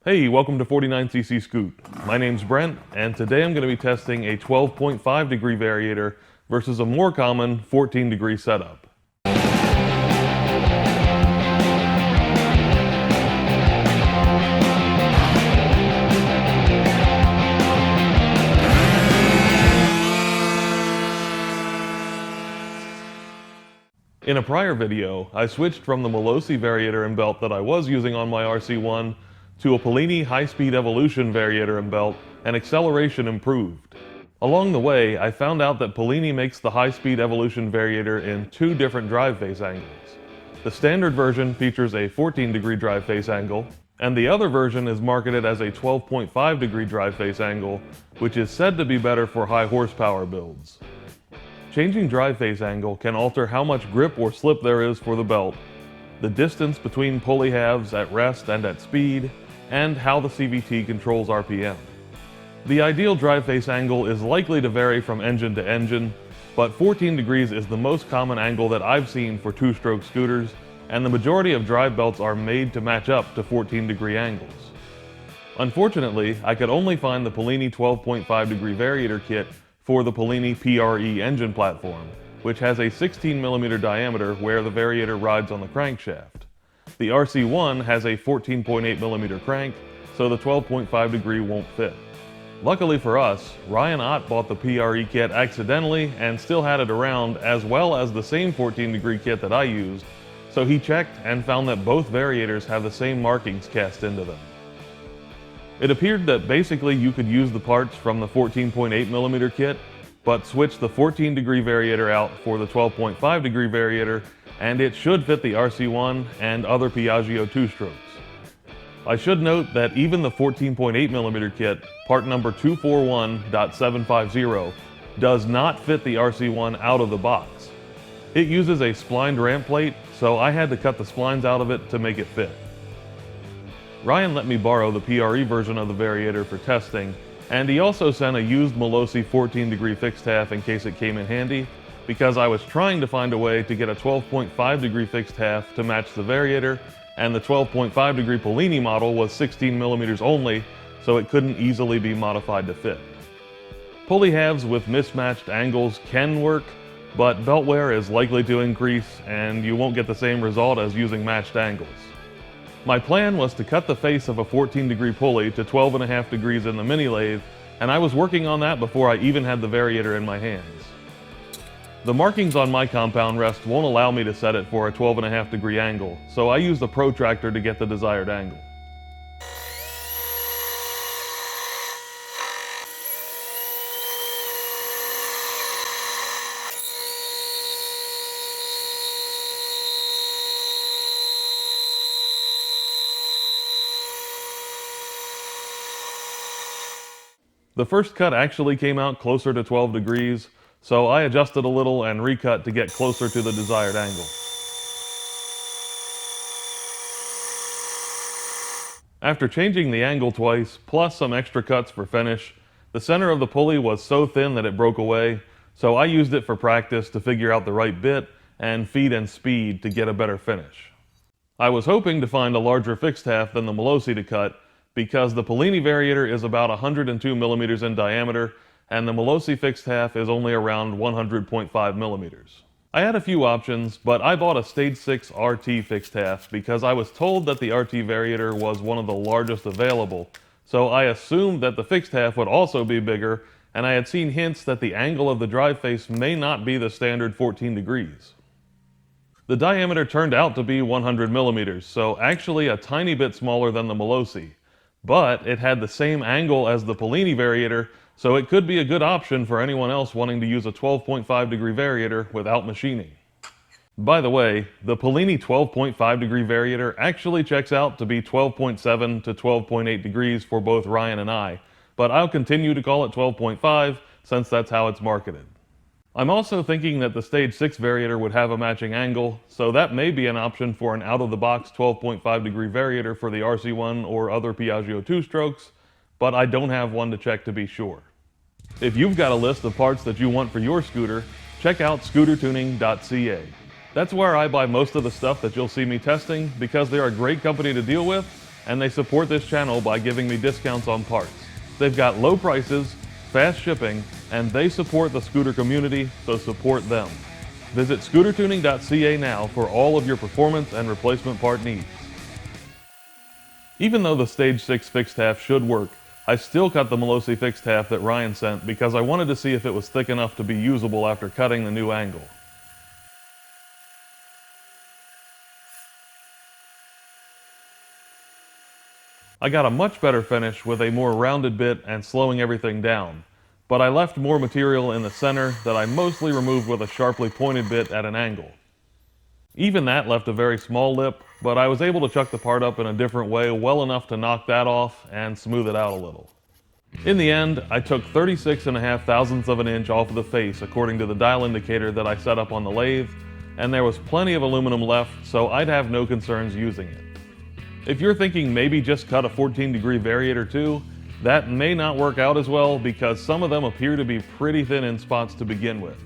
Hey, welcome to 49cc Scoot. My name's Brent, and today I'm going to be testing a 12.5 degree variator versus a more common 14 degree setup. In a prior video, I switched from the Polini variator and belt that I was using on my RC1 to a Polini high-speed evolution variator and belt, and acceleration improved. Along the way, I found out that Polini makes the high-speed evolution variator in two different drive face angles. The standard version features a 14 degree drive face angle, and the other version is marketed as a 12.5 degree drive face angle, which is said to be better for high horsepower builds. Changing drive face angle can alter how much grip or slip there is for the belt, the distance between pulley halves at rest and at speed, and how the CVT controls RPM. The ideal drive face angle is likely to vary from engine to engine, but 14 degrees is the most common angle that I've seen for two-stroke scooters, and the majority of drive belts are made to match up to 14 degree angles. Unfortunately, I could only find the Polini 12.5 degree variator kit for the Polini PRE engine platform, which has a 16mm diameter where the variator rides on the crankshaft. The RC1 has a 14.8mm crank, so the 12.5 degree won't fit. Luckily for us, Ryan Ott bought the PRE kit accidentally and still had it around, as well as the same 14 degree kit that I used, so he checked and found that both variators have the same markings cast into them. It appeared that basically you could use the parts from the 14.8mm kit, but switch the 14 degree variator out for the 12.5 degree variator, and it should fit the RC1 and other Piaggio two-strokes. I should note that even the 14.8mm kit, part number 241.750, does not fit the RC1 out of the box. It uses a splined ramp plate, so I had to cut the splines out of it to make it fit. Ryan let me borrow the PRE version of the variator for testing, and he also sent a used Polini 14 degree fixed half in case it came in handy, because I was trying to find a way to get a 12.5 degree fixed half to match the variator, and the 12.5 degree Polini model was 16mm only, so it couldn't easily be modified to fit. Pulley halves with mismatched angles can work, but belt wear is likely to increase, and you won't get the same result as using matched angles. My plan was to cut the face of a 14 degree pulley to 12.5 degrees in the mini lathe, and I was working on that before I even had the variator in my hands. The markings on my compound rest won't allow me to set it for a 12.5 degree angle, so I used a protractor to get the desired angle. The first cut actually came out closer to 12 degrees, so I adjusted a little and recut to get closer to the desired angle. After changing the angle twice, plus some extra cuts for finish, the center of the pulley was so thin that it broke away, so I used it for practice to figure out the right bit and feed and speed to get a better finish. I was hoping to find a larger fixed half than the Polini to cut, because the Polini variator is about 102mm in diameter, and the Polini fixed half is only around 100.5mm. I had a few options, but I bought a Stage 6 RT fixed half because I was told that the RT variator was one of the largest available, so I assumed that the fixed half would also be bigger, and I had seen hints that the angle of the drive face may not be the standard 14 degrees. The diameter turned out to be 100mm, so actually a tiny bit smaller than the Polini. But it had the same angle as the Polini variator, so it could be a good option for anyone else wanting to use a 12.5 degree variator without machining. By the way, the Polini 12.5 degree variator actually checks out to be 12.7 to 12.8 degrees for both Ryan and I, but I'll continue to call it 12.5 since that's how it's marketed. I'm also thinking that the Stage 6 variator would have a matching angle, so that may be an option for an out-of-the-box 12.5 degree variator for the RC1 or other Piaggio two-strokes, but I don't have one to check to be sure. If you've got a list of parts that you want for your scooter, check out ScooterTuning.Ca. That's where I buy most of the stuff that you'll see me testing because they're a great company to deal with, and they support this channel by giving me discounts on parts. They've got low prices, fast shipping, and they support the scooter community, so support them. Visit ScooterTuning.Ca now for all of your performance and replacement part needs. Even though the Stage 6 fixed half should work, I still cut the Molosi fixed half that Ryan sent because I wanted to see if it was thick enough to be usable after cutting the new angle. I got a much better finish with a more rounded bit and slowing everything down, but I left more material in the center that I mostly removed with a sharply pointed bit at an angle. Even that left a very small lip, but I was able to chuck the part up in a different way well enough to knock that off and smooth it out a little. In the end, I took 36.5 thousandths of an inch off of the face according to the dial indicator that I set up on the lathe, and there was plenty of aluminum left, so I'd have no concerns using it. If you're thinking maybe just cut a 14-degree variator too, that may not work out as well because some of them appear to be pretty thin in spots to begin with.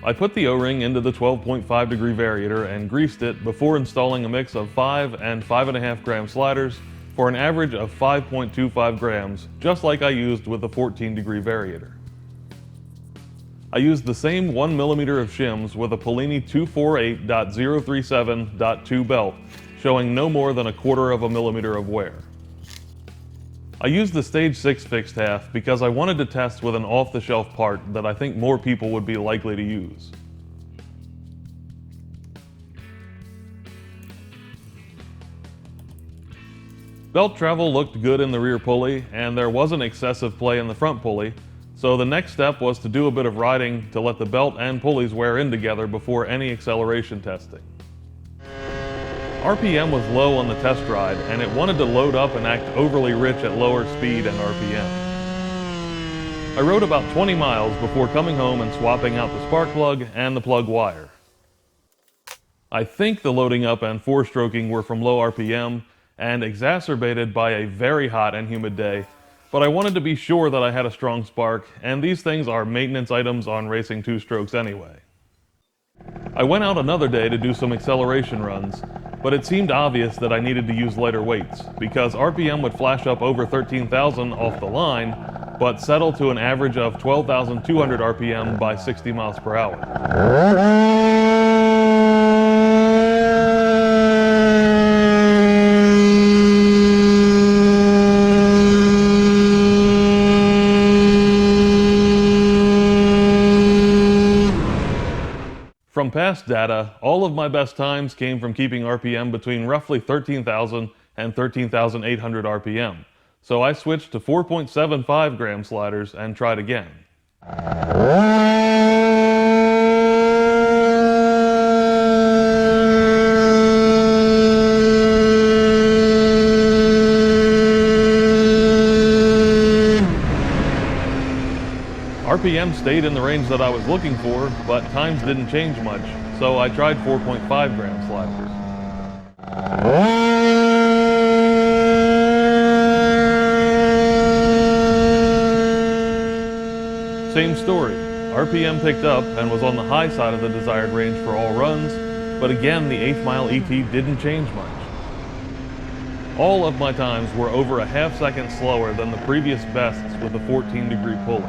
I put the O-ring into the 12.5 degree variator and greased it before installing a mix of 5 and 5.5 gram sliders for an average of 5.25 grams, just like I used with the 14 degree variator. I used the same 1 millimeter of shims with a Polini 248.037.2 belt, showing no more than 1/4 of a millimeter of wear. I used the Stage 6 fixed half because I wanted to test with an off-the-shelf part that I think more people would be likely to use. Belt travel looked good in the rear pulley, and there wasn't excessive play in the front pulley, so the next step was to do a bit of riding to let the belt and pulleys wear in together before any acceleration testing. RPM was low on the test ride, and it wanted to load up and act overly rich at lower speed and RPM. I rode about 20 miles before coming home and swapping out the spark plug and the plug wire. I think the loading up and four-stroking were from low RPM and exacerbated by a very hot and humid day, but I wanted to be sure that I had a strong spark, and these things are maintenance items on racing two-strokes anyway. I went out another day to do some acceleration runs, but it seemed obvious that I needed to use lighter weights because RPM would flash up over 13,000 off the line, but settle to an average of 12,200 RPM by 60 miles per hour. From past data, all of my best times came from keeping RPM between roughly 13,000 and 13,800 RPM, so I switched to 4.75 gram sliders and tried again. RPM stayed in the range that I was looking for, but times didn't change much, so I tried 4.5 gram sliders. Same story. RPM picked up and was on the high side of the desired range for all runs, but again the 8th mile ET didn't change much. All of my times were over a half second slower than the previous bests with the 14 degree pulley.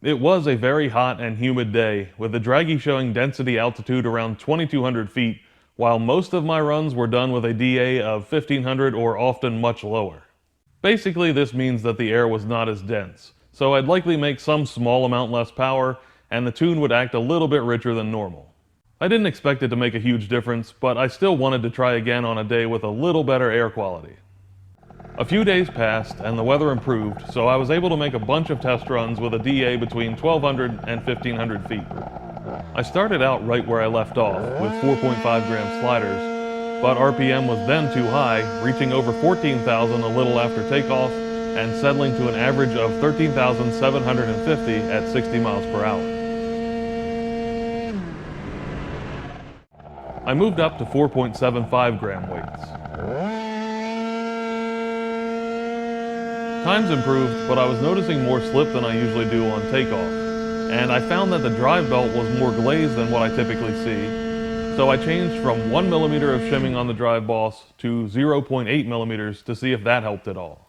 It was a very hot and humid day, with the Dragy showing density altitude around 2,200 feet, while most of my runs were done with a DA of 1,500 or often much lower. Basically, this means that the air was not as dense, so I'd likely make some small amount less power, and the tune would act a little bit richer than normal. I didn't expect it to make a huge difference, but I still wanted to try again on a day with a little better air quality. A few days passed and the weather improved, so I was able to make a bunch of test runs with a DA between 1,200 and 1,500 feet. I started out right where I left off, with 4.5 gram sliders, but RPM was then too high, reaching over 14,000 a little after takeoff, and settling to an average of 13,750 at 60 miles per hour. I moved up to 4.75 gram weights. Times improved, but I was noticing more slip than I usually do on takeoff, and I found that the drive belt was more glazed than what I typically see. So I changed from 1 millimeter of shimming on the drive boss to 0.8 millimeters to see if that helped at all.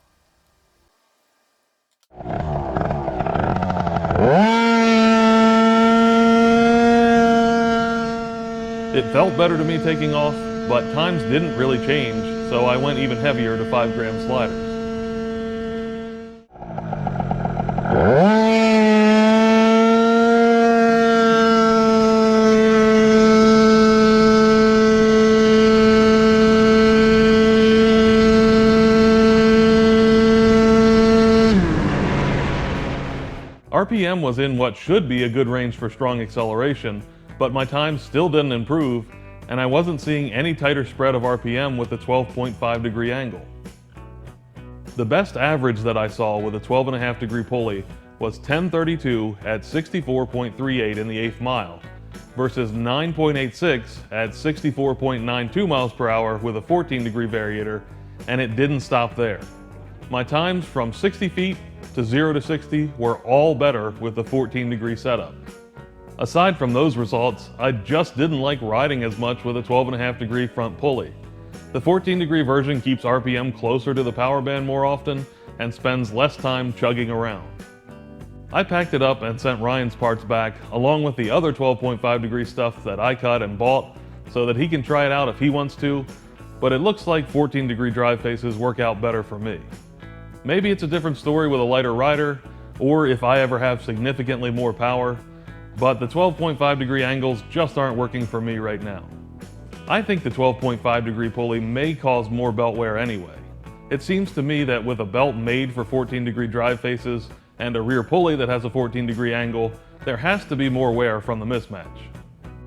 It felt better to me taking off, but times didn't really change, so I went even heavier to 5-gram sliders. RPM was in what should be a good range for strong acceleration, but my times still didn't improve, and I wasn't seeing any tighter spread of RPM with the 12.5 degree angle. The best average that I saw with a 12.5 degree pulley was 1032 at 64.38 in the 8th mile, versus 9.86 at 64.92 miles per hour with a 14 degree variator, and it didn't stop there. My times from 60 feet to 0 to 60 were all better with the 14 degree setup. Aside from those results, I just didn't like riding as much with a 12.5 degree front pulley. The 14 degree version keeps RPM closer to the power band more often and spends less time chugging around. I packed it up and sent Ryan's parts back along with the other 12.5 degree stuff that I cut and bought so that he can try it out if he wants to, but it looks like 14 degree drive faces work out better for me. Maybe it's a different story with a lighter rider, or if I ever have significantly more power, but the 12.5 degree angles just aren't working for me right now. I think the 12.5 degree pulley may cause more belt wear anyway. It seems to me that with a belt made for 14 degree drive faces and a rear pulley that has a 14 degree angle, there has to be more wear from the mismatch.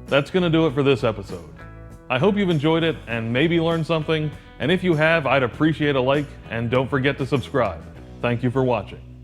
That's gonna do it for this episode. I hope you've enjoyed it and maybe learned something, and if you have, I'd appreciate a like, and don't forget to subscribe. Thank you for watching.